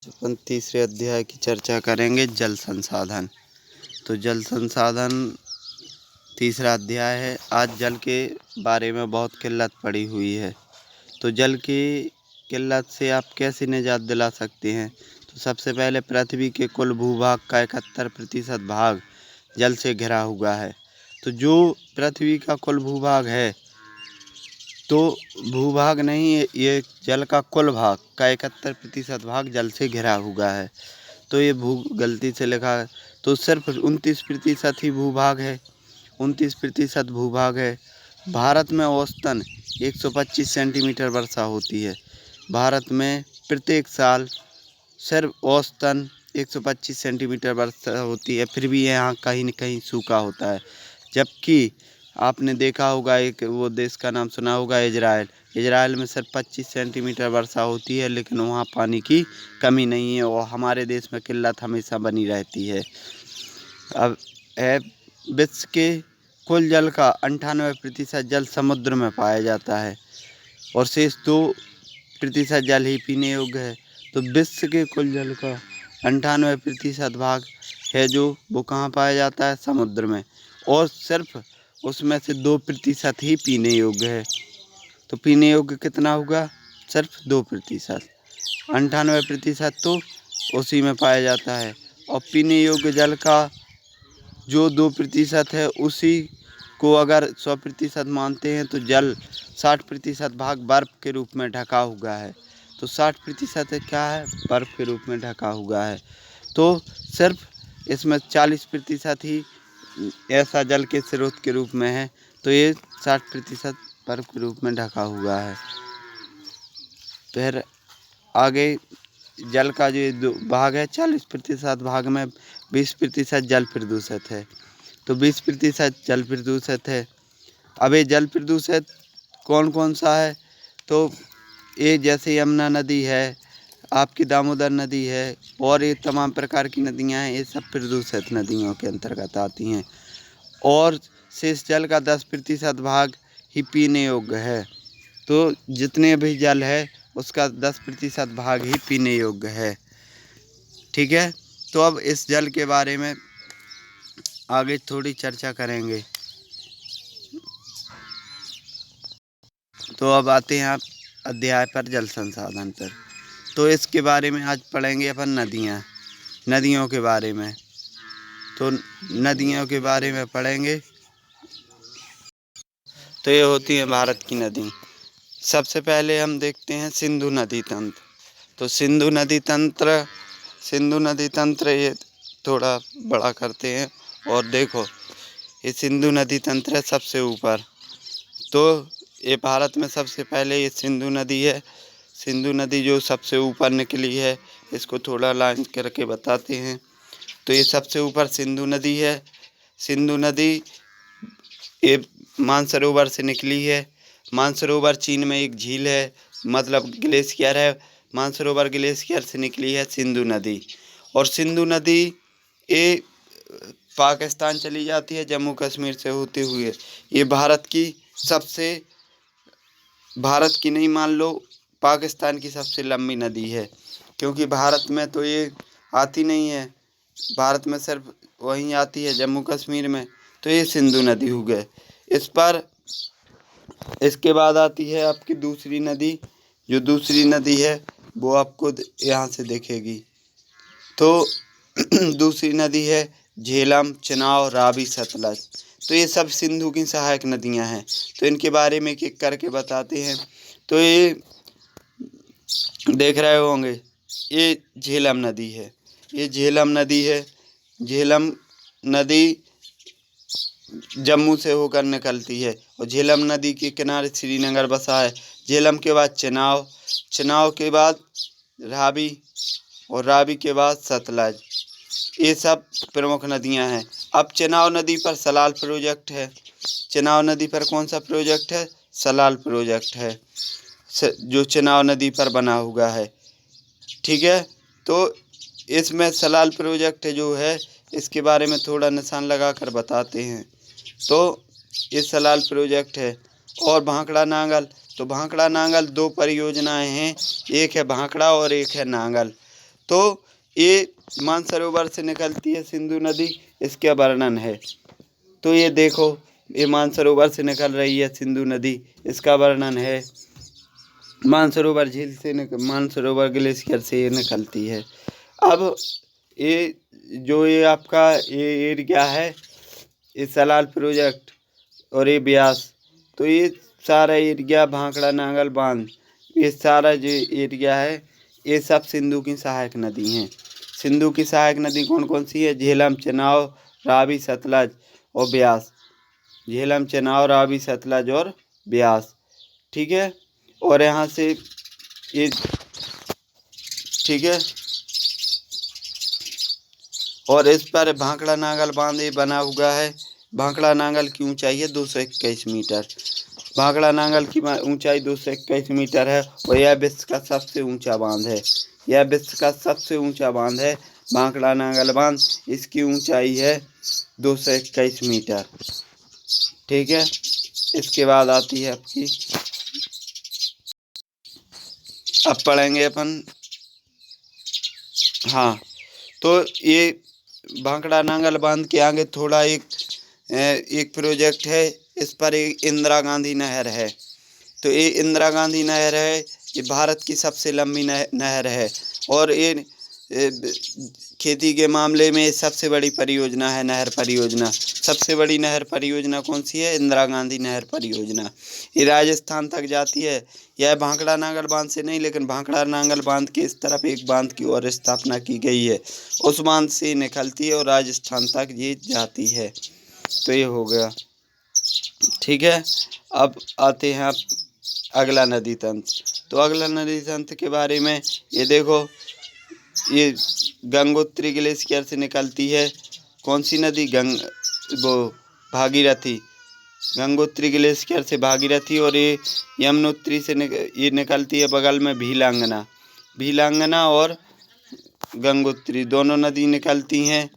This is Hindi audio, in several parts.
अपन तीसरे अध्याय की चर्चा करेंगे, जल संसाधन। तो जल संसाधन तीसरा अध्याय है। आज जल के बारे में बहुत किल्लत पड़ी हुई है, तो जल की किल्लत से आप कैसे निजात दिला सकते हैं। तो सबसे पहले पृथ्वी के कुल भूभाग का 71% भाग जल से घिरा हुआ है। तो जो पृथ्वी का कुल भूभाग है, तो भूभाग नहीं, ये जल का कुल भाग का 71% भाग जल से घिरा हुआ है। तो ये गलती से लिखा है, तो सिर्फ 29% ही भूभाग है। 29% भूभाग है। भारत में औसतन 125 सेंटीमीटर वर्षा होती है। भारत में प्रत्येक साल सिर्फ औसतन 125 सेंटीमीटर वर्षा होती है, फिर भी यहाँ कहीं न कहीं सूखा होता है। जबकि आपने देखा होगा, एक वो देश का नाम सुना होगा, इजराइल। इजराइल में सिर्फ 25 सेंटीमीटर वर्षा होती है, लेकिन वहाँ पानी की कमी नहीं है, और हमारे देश में किल्लत हमेशा बनी रहती है। अब विश्व के कुल जल का 98% जल समुद्र में पाया जाता है, और शेष 2% जल ही पीने योग्य है। तो विश्व के कुल जल का 98% भाग है जो वो कहाँ पाया जाता है, समुद्र में, और सिर्फ उसमें से 2% ही पीने योग्य है। तो पीने योग्य कितना होगा, सिर्फ 2%। 98% तो उसी में पाया जाता है। और पीने योग्य जल का जो 2% है, उसी को अगर 100% मानते हैं, तो जल 60% भाग बर्फ़ के रूप में ढका हुआ है। तो 60% क्या है, बर्फ़ के रूप में ढका हुआ है। तो सिर्फ इसमें 40% ही ऐसा जल के स्रोत के रूप में है। तो ये 60% बर्फ़ के रूप में ढका हुआ है। फिर आगे जल का जो भाग है, 40% भाग में 20% जल प्रदूषित है। तो 20% जल प्रदूषित है। अब ये जल प्रदूषित कौन कौन सा है, तो ये जैसे यमुना नदी है, आपकी दामोदर नदी है, और ये तमाम प्रकार की नदियाँ हैं, ये सब प्रदूषित नदियों के अंतर्गत आती हैं। और शेष जल का 10% भाग ही पीने योग्य है। तो जितने भी जल है, उसका 10% भाग ही पीने योग्य है। ठीक है। तो अब इस जल के बारे में आगे थोड़ी चर्चा करेंगे। तो अब आते हैं आप अध्याय पर, जल संसाधन पर। तो इसके बारे में आज पढ़ेंगे अपन नदियों के बारे में। तो नदियों के बारे में पढ़ेंगे। तो ये होती है भारत की नदी। सबसे पहले हम देखते हैं सिंधु नदी तंत्र। तो सिंधु नदी तंत्र ये थोड़ा बड़ा करते हैं, और देखो, ये सिंधु नदी तंत्र है सबसे ऊपर। तो ये भारत में सबसे पहले ये सिंधु नदी है। सिंधु नदी जो सबसे ऊपर निकली है, इसको थोड़ा लाइन करके बताते हैं। तो ये सबसे ऊपर सिंधु नदी है। सिंधु नदी ये मानसरोवर से निकली है। मानसरोवर चीन में एक झील है, मतलब ग्लेशियर है। मानसरोवर ग्लेशियर से निकली है सिंधु नदी। और सिंधु नदी ये पाकिस्तान चली जाती है, जम्मू कश्मीर से होते हुए। ये भारत की नहीं, मान लो पाकिस्तान की सबसे लंबी नदी है, क्योंकि भारत में तो ये आती नहीं है। भारत में सिर्फ वहीं आती है, जम्मू कश्मीर में। तो ये सिंधु नदी हो गए। इसके बाद आती है आपकी दूसरी नदी। जो दूसरी नदी है, वो आपको यहाँ से दिखेगी। तो दूसरी नदी है झेलम, चेनाब, रावी, सतलज। तो ये सब सिंधु की सहायक नदियाँ हैं। तो इनके बारे में एक करके बताते हैं। तो ये देख रहे होंगे, ये झेलम नदी है। झेलम नदी जम्मू से होकर निकलती है, और झेलम नदी के किनारे श्रीनगर बसा है। झेलम के बाद चेनाब के बाद रावी, और रावी के बाद सतलज। ये सब प्रमुख नदियां हैं। अब चेनाब नदी पर सलाल प्रोजेक्ट है। चेनाब नदी पर कौन सा प्रोजेक्ट है, सलाल प्रोजेक्ट है, जो चेनाब नदी पर बना हुआ है। ठीक है। तो इसमें सलाल प्रोजेक्ट जो है, इसके बारे में थोड़ा निशान लगा कर बताते हैं। तो ये सलाल प्रोजेक्ट है। और भांखड़ा नांगल। तो भांखड़ा नांगल 2 परियोजनाएं हैं, एक है भांखड़ा और एक है नांगल। तो ये मानसरोवर से निकलती है सिंधु नदी, इसका वर्णन है। तो ये देखो, ये मानसरोवर से निकल रही है सिंधु नदी, इसका वर्णन है। मानसरोवर झील से मानसरोवर ग्लेशियर से ये निकलती है। अब ये जो ये आपका ये एरिया है, ये सलाल प्रोजेक्ट और ये ब्यास, तो ये सारा एरिया भांखड़ा नांगल बांध, ये सारा जो एरिया है ये सब सिंधु की सहायक नदी हैं। सिंधु की सहायक नदी कौन कौन सी है? झेलम, चेनाब, रावी, सतलज और ब्यास। झेलम, चेनाब, रावी, सतलज और ब्यास, ठीक है। और यहाँ से ये, ठीक है, और इस पर भांखड़ा नांगल बांध ये बना हुआ है। भांखड़ा नांगल की ऊंचाई है 221 मीटर। भांखड़ा नांगल की ऊंचाई 221 मीटर है और यह विश्व का सबसे ऊंचा बांध है। यह विश्व का सबसे ऊंचा बांध है भांखड़ा नांगल बांध। इसकी ऊंचाई है 221 मीटर, ठीक है। इसके बाद आती है आपकी, अब पढ़ेंगे अपन, हाँ, तो ये भांखड़ा नांगल बांध के आगे थोड़ा एक प्रोजेक्ट है, इस पर एक इंदिरा गांधी नहर है। तो ये इंदिरा गांधी नहर है, ये भारत की सबसे लंबी नहर है और ये खेती के मामले में सबसे बड़ी परियोजना है, नहर परियोजना। सबसे बड़ी नहर परियोजना कौन सी है? इंदिरा गांधी नहर परियोजना। ये राजस्थान तक जाती है। यह भांखड़ा नांगल बांध से नहीं, लेकिन भांखड़ा नांगल बांध के इस तरफ एक बांध की और स्थापना की गई है, उस बांध से निकलती है और राजस्थान तक ये जाती है। तो ये हो गया, ठीक है। अब आते हैं आप अगला नदी तंत्र। तो अगला नदी तंत्र के बारे में ये देखो, ये गंगोत्री ग्लेशियर से निकलती है। कौन सी नदी? वो भागीरथी। गंगोत्री ग्लेशियर से भागीरथी, और ये यमुनोत्री से ये निकलती है बगल में भीलांगना। भीलांगना और गंगोत्री दोनों नदी निकलती हैं।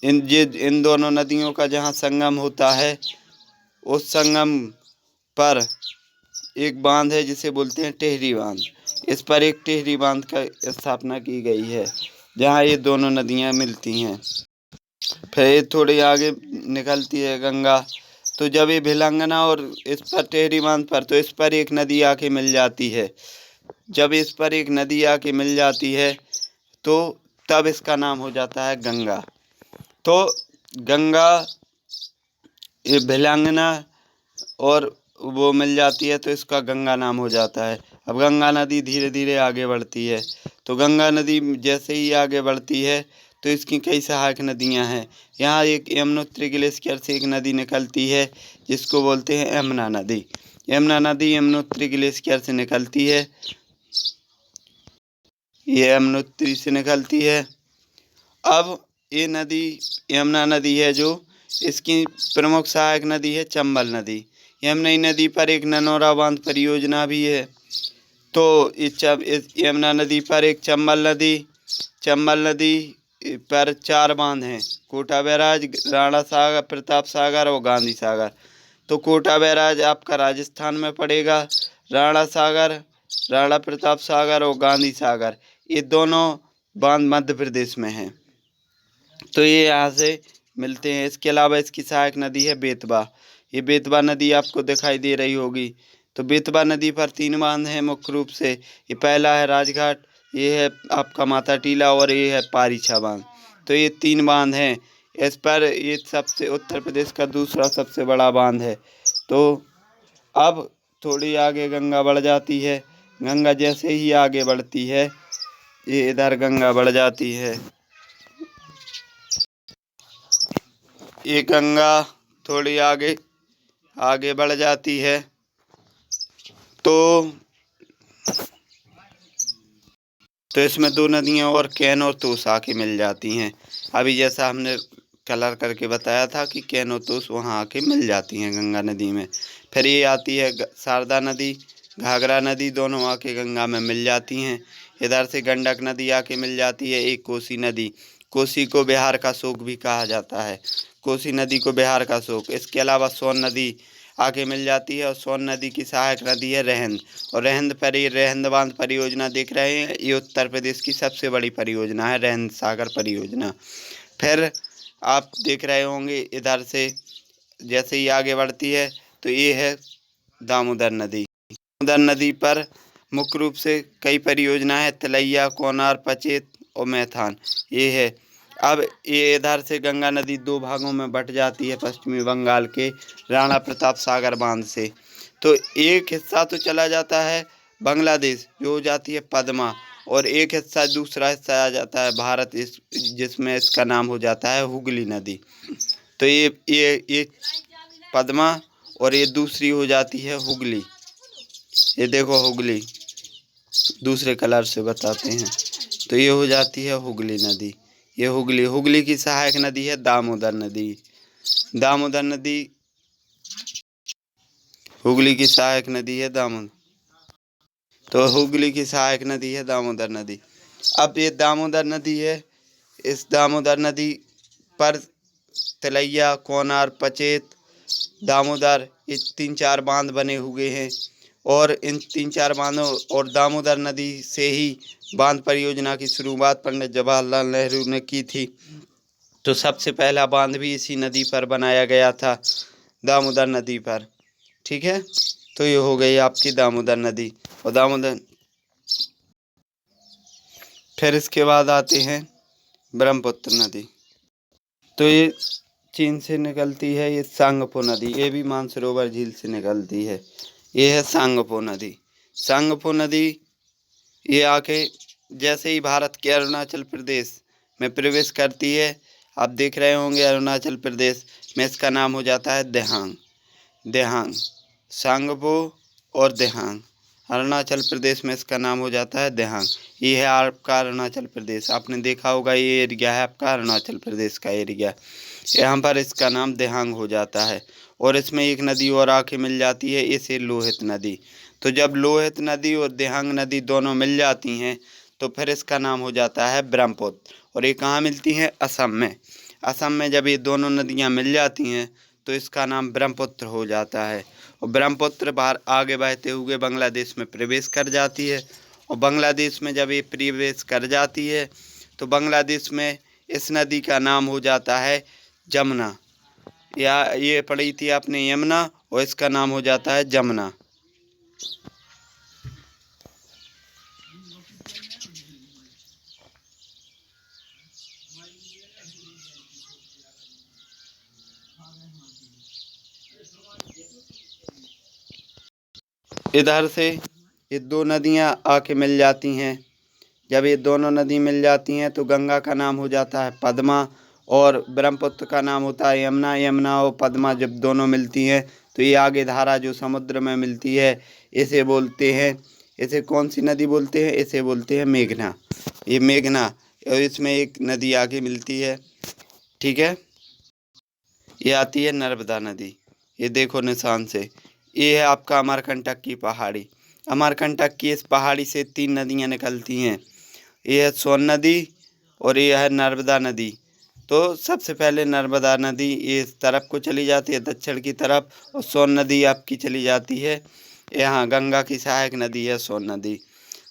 इन दोनों नदियों का जहाँ संगम होता है, उस संगम पर एक बांध है जिसे बोलते हैं टेहरी बांध। इस पर एक टेहरी बांध का स्थापना की गई है, जहाँ ये दोनों नदियाँ मिलती हैं। फिर ये थोड़ी आगे निकलती है गंगा। तो जब ये भिलंगना और इस पर टेहरी बांध पर, तो इस पर एक नदी आके मिल जाती है। जब इस पर एक नदी आके मिल जाती है तो तब इसका नाम हो जाता है गंगा। तो गंगा, ये भिलंगना और वो मिल जाती है तो इसका गंगा नाम हो जाता है। अब गंगा नदी धीरे धीरे आगे बढ़ती है। तो गंगा नदी जैसे ही आगे बढ़ती है तो इसकी कई सहायक नदियां हैं। यहाँ एक यमुनोत्री ग्लेशियर से एक नदी निकलती है जिसको बोलते हैं यमुना नदी। यमुना नदी यमुनोत्री ग्लेशियर से निकलती है, ये यमुनोत्री से निकलती है। अब ये नदी यमुना नदी है जो, इसकी प्रमुख सहायक नदी है चंबल नदी। यमुना नदी पर एक ननौरा बांध परियोजना भी है। तो इस यमुना नदी पर एक चंबल नदी पर 4 बांध हैं, कोटा बैराज, राणा सागर, प्रताप सागर और गांधी सागर। तो कोटा बैराज आपका राजस्थान में पड़ेगा, राणा सागर, राणा प्रताप सागर और गांधी सागर, ये दोनों बांध मध्य प्रदेश में हैं। तो ये यहाँ से मिलते हैं। इसके अलावा इसकी सहायक नदी है बेतवा। ये बेतवा नदी आपको दिखाई दे रही होगी। तो बेतवा नदी पर 3 बांध हैं मुख्य रूप से। ये पहला है राजघाट, ये है आपका माता टीला और ये है पारीछा बांध। तो ये 3 बांध हैं। इस पर ये सबसे उत्तर प्रदेश का दूसरा सबसे बड़ा बांध है। तो अब थोड़ी आगे गंगा बढ़ जाती है। गंगा जैसे ही आगे बढ़ती है, ये इधर गंगा बढ़ जाती है। ये गंगा थोड़ी आगे बढ़ जाती है तो इसमें 2 नदियाँ और कैन और तोस आके मिल जाती हैं। अभी जैसा हमने कलर करके बताया था कि कैन और तोस वहाँ आके मिल जाती हैं गंगा नदी में। फिर ये आती है शारदा नदी, घाघरा नदी, दोनों आके गंगा में मिल जाती हैं। इधर से गंडक नदी आके मिल जाती है। एक कोसी नदी, कोसी को बिहार का शोक भी कहा जाता है। कोसी नदी को बिहार का शोक। इसके अलावा सोन नदी आके मिल जाती है। और सोन नदी की सहायक नदी है रहंद। और रहंद बांध परियोजना देख रहे हैं, ये उत्तर प्रदेश की सबसे बड़ी परियोजना है, रहंद सागर परियोजना। फिर आप देख रहे होंगे इधर से जैसे ही आगे बढ़ती है तो ये है दामोदर नदी। दामोदर नदी पर मुख्य रूप से कई परियोजनाएं हैं, तिलैया, कोनार, पचेत और मैथान ये है। अब ये इधर से गंगा नदी दो भागों में बट जाती है पश्चिमी बंगाल के राणा प्रताप सागर बांध से। तो एक हिस्सा तो चला जाता है बांग्लादेश, जो हो जाती है पद्मा, और एक हिस्सा दूसरा हिस्सा आ जाता है भारत, जिसमें इसका नाम हो जाता है हुगली नदी। तो ये पद्मा और ये दूसरी हो जाती है हुगली। ये देखो हुगली, दूसरे कलर से बताते हैं, तो ये हो जाती है हुगली नदी। ये हुगली की सहायक नदी है दामोदर नदी। दामोदर नदी हुगली की सहायक नदी है तो हुगली की सहायक नदी है दामोदर नदी। अब ये दामोदर नदी है, इस दामोदर नदी पर तिलैया, कोनार, पचेत, दामोदर ये 3-4 बांध बने हुए हैं। और इन 3-4 बांधों और दामोदर नदी से ही बांध परियोजना की शुरुआत पंडित जवाहरलाल नेहरू ने की थी। तो सबसे पहला बांध भी इसी नदी पर बनाया गया था, दामोदर नदी पर। ठीक है, तो ये हो गई आपकी दामोदर नदी। और फिर इसके बाद आते हैं ब्रह्मपुत्र नदी। तो ये चीन से निकलती है, ये सांगपो नदी, ये भी मानसरोवर झील से निकलती है। ये है सांगपो नदी। सांगपो नदी ये आके जैसे ही भारत के अरुणाचल प्रदेश में प्रवेश करती है, आप देख रहे होंगे अरुणाचल प्रदेश में इसका नाम हो जाता है देहांग। सांगपो और देहांग, अरुणाचल प्रदेश में इसका नाम हो जाता है देहांग। ये है आपका अरुणाचल प्रदेश, आपने देखा होगा ये एरिया है आपका अरुणाचल प्रदेश का एरिया। यहाँ पर इसका नाम देहांग हो जाता है। और इसमें एक नदी और आके मिल जाती है, इसे लोहित नदी। तो जब लोहित नदी और देहांग नदी दोनों मिल जाती हैं तो फिर इसका नाम हो जाता है ब्रह्मपुत्र। और ये कहाँ मिलती हैं? असम में। असम में जब ये दोनों नदियाँ मिल जाती हैं तो इसका नाम ब्रह्मपुत्र हो जाता है। और ब्रह्मपुत्र बाहर आगे बहते हुए बांग्लादेश में प्रवेश कर जाती है। और बांग्लादेश में जब ये प्रवेश कर जाती है तो बांग्लादेश में इस नदी का नाम हो जाता है जमुना। या ये पढ़ी थी आपने यमुना, और इसका नाम हो जाता है जमुना। इधर से ये दो नदियाँ आके मिल जाती हैं। जब ये दोनों नदी मिल जाती हैं तो गंगा का नाम हो जाता है पद्मा, और ब्रह्मपुत्र का नाम होता है यमुना। यमुना और पद्मा जब दोनों मिलती हैं तो ये आगे धारा जो समुद्र में मिलती है इसे बोलते हैं, इसे कौन सी नदी बोलते हैं? इसे बोलते हैं मेघना। ये मेघना, और इसमें एक नदी आगे मिलती है। ठीक है, ये आती है नर्मदा नदी। ये देखो निशान से, ये है आपका अमरकंटक की पहाड़ी। अमरकंटक की इस पहाड़ी से 3 नदियाँ निकलती हैं। ये है सोन नदी और ये है नर्मदा नदी। तो सबसे पहले नर्मदा नदी ये इस तरफ को चली जाती है दक्षिण की तरफ, और सोन नदी आपकी चली जाती है यहाँ, गंगा की सहायक नदी है सोन नदी।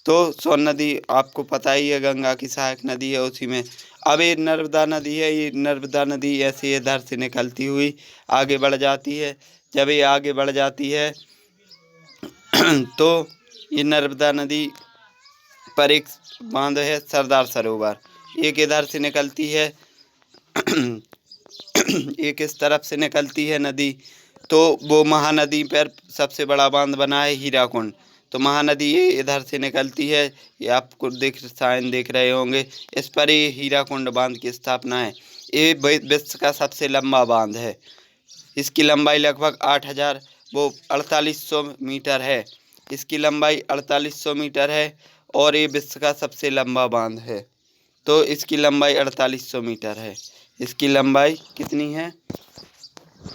तो सोन नदी आपको पता ही है गंगा की सहायक नदी है उसी में। अब ये नर्मदा नदी है, ये नर्मदा नदी ऐसे इधर से निकलती हुई आगे बढ़ जाती है। जब ये आगे बढ़ जाती है तो ये नर्मदा नदी पर एक बांध है सरदार सरोवर, एक इधर से निकलती है एक इस तरफ से निकलती है नदी। तो वो महानदी पर सबसे बड़ा बांध बना है हीराकुंड। तो महानदी ये इधर से निकलती है, ये आपको साइन देख रहे होंगे, इस पर ये हीराकुंड बांध की स्थापना है। ये विश्व का सबसे लंबा बांध है। इसकी लंबाई लगभग 4800 मीटर है। इसकी लंबाई 4800 मीटर है और ये विश्व का सबसे लंबा बांध है। तो इसकी लंबाई 4800 मीटर है। इसकी लंबाई कितनी है?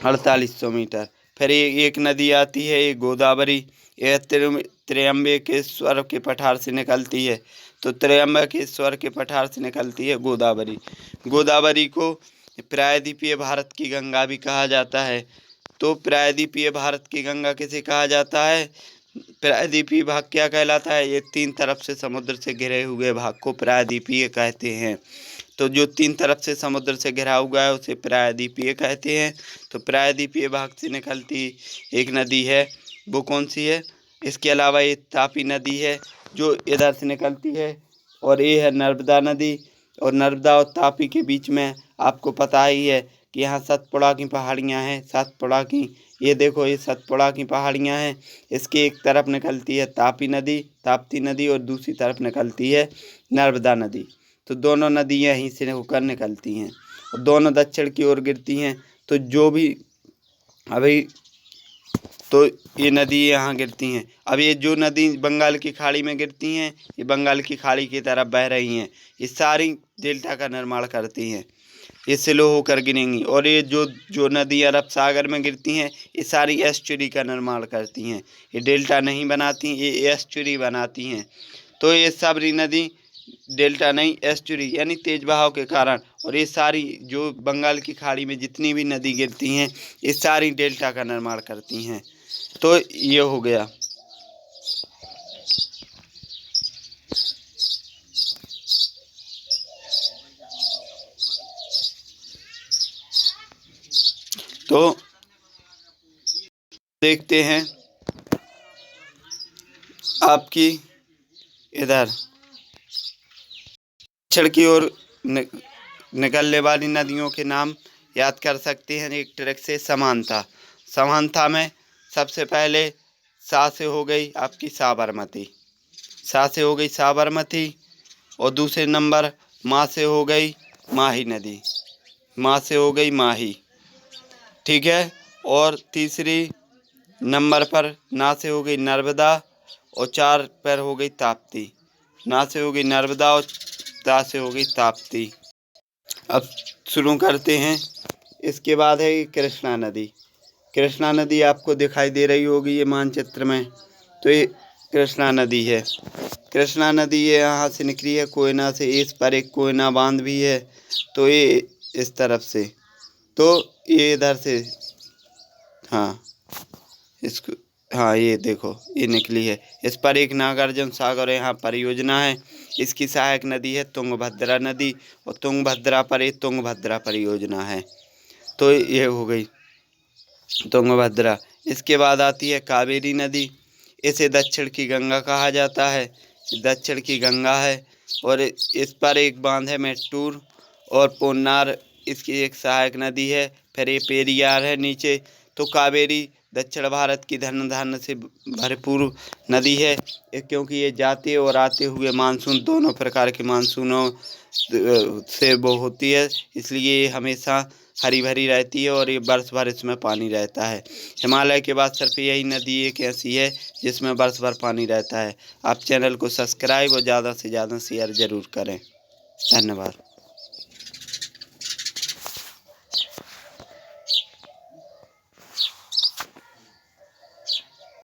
4800 मीटर। फिर एक नदी आती है, ये गोदावरी। यह त्र्यंबकेश्वर के पठार से निकलती है। तो त्र्यंबकेश्वर के पठार से निकलती है गोदावरी। गोदावरी को प्रायद्वीपीय भारत की गंगा भी कहा जाता है। तो प्रायद्वीपीय भारत की गंगा किसे कहा जाता है? प्रायद्वीपीय भाग क्या कहलाता है? ये 3 तरफ से समुद्र से घिरे हुए भाग को प्रायद्वीपीय कहते हैं। तो जो 3 तरफ से समुद्र से घिरा हुआ है उसे प्रायद्वीपीय कहते हैं। तो प्रायद्वीपीय भाग से निकलती एक नदी है, वो कौन सी है? इसके अलावा ये तापी नदी है जो इधर से निकलती है, और ये है नर्मदा नदी। और नर्मदा और तापी के बीच में आपको पता ही है कि यहाँ सतपुड़ा की पहाड़ियाँ हैं। सतपुड़ा की, ये देखो, ये सतपुड़ा की पहाड़ियाँ हैं। इसके एक तरफ निकलती है ताप्ती नदी और दूसरी तरफ निकलती है नर्मदा नदी। तो दोनों नदियाँ यहीं से होकर निकलती हैं और दोनों दक्षिण की ओर गिरती हैं। तो जो भी अभी तो ये नदी यहाँ गिरती हैं। अब ये जो नदी बंगाल की खाड़ी में गिरती हैं, ये बंगाल की खाड़ी की तरफ बह रही हैं। ये सारी डेल्टा का निर्माण करती हैं, ये स्लो होकर गिरेंगी। और ये जो नदी अरब सागर में गिरती हैं, ये सारी एस्चुरी का निर्माण करती हैं। ये डेल्टा नहीं बनाती, ये एस्चुरी बनाती हैं। तो ये सारी नदी डेल्टा नहीं, एस्चुरी यानी तेज बहाव के कारण। और ये सारी जो बंगाल की खाड़ी में जितनी भी नदी गिरती हैं, ये सारी डेल्टा का निर्माण करती हैं। तो ये हो गया। तो देखते हैं आपकी इधर दक्षिण की ओर निकलने वाली नदियों के नाम याद कर सकते हैं एक ट्रिक से। समानता में सबसे पहले सा से हो गई आपकी साबरमती, सा से हो गई साबरमती। और दूसरे नंबर माँ से हो गई माही नदी, माँ से हो गई माही, ठीक है। और तीसरी नंबर पर ना से हो गई नर्मदा, और 4 पर हो गई ताप्ती। ना से हो गई नर्मदा और ता से हो गई ताप्ती। अब शुरू करते हैं। इसके बाद है कृष्णा नदी। कृष्णा नदी आपको दिखाई दे रही होगी ये मानचित्र में। तो ये कृष्णा नदी है। कृष्णा नदी ये यहाँ से निकली है कोयना से। इस पर एक कोयना बांध भी है। तो ये इस तरफ से, तो ये इधर से, हाँ इसको, हाँ ये देखो ये निकली है। इस पर एक नागार्जुन सागर यहाँ परियोजना है। इसकी सहायक नदी है तुंगभद्रा नदी, और तुंगभद्रा पर ये तुंगभद्रा परियोजना है। तो ये हो गई तुंगभद्रा। इसके बाद आती है कावेरी नदी। इसे दक्षिण की गंगा कहा जाता है, दक्षिण की गंगा है। और इस पर एक बांध है मेट्टूर और पोन्नार, इसकी एक सहायक नदी है। फिर ये पेरियार है नीचे। तो कावेरी दक्षिण भारत की धन से भरपूर नदी है, क्योंकि ये जाते और आते हुए मानसून, दोनों प्रकार के मानसूनों से वो होती है, इसलिए ये हमेशा हरी भरी रहती है और ये वर्ष भर इसमें पानी रहता है। हिमालय के बाद सिर्फ यही नदी एक ऐसी है जिसमें वर्ष भर पानी रहता है। आप चैनल को सब्सक्राइब और ज़्यादा से ज़्यादा शेयर ज़रूर करें। धन्यवाद।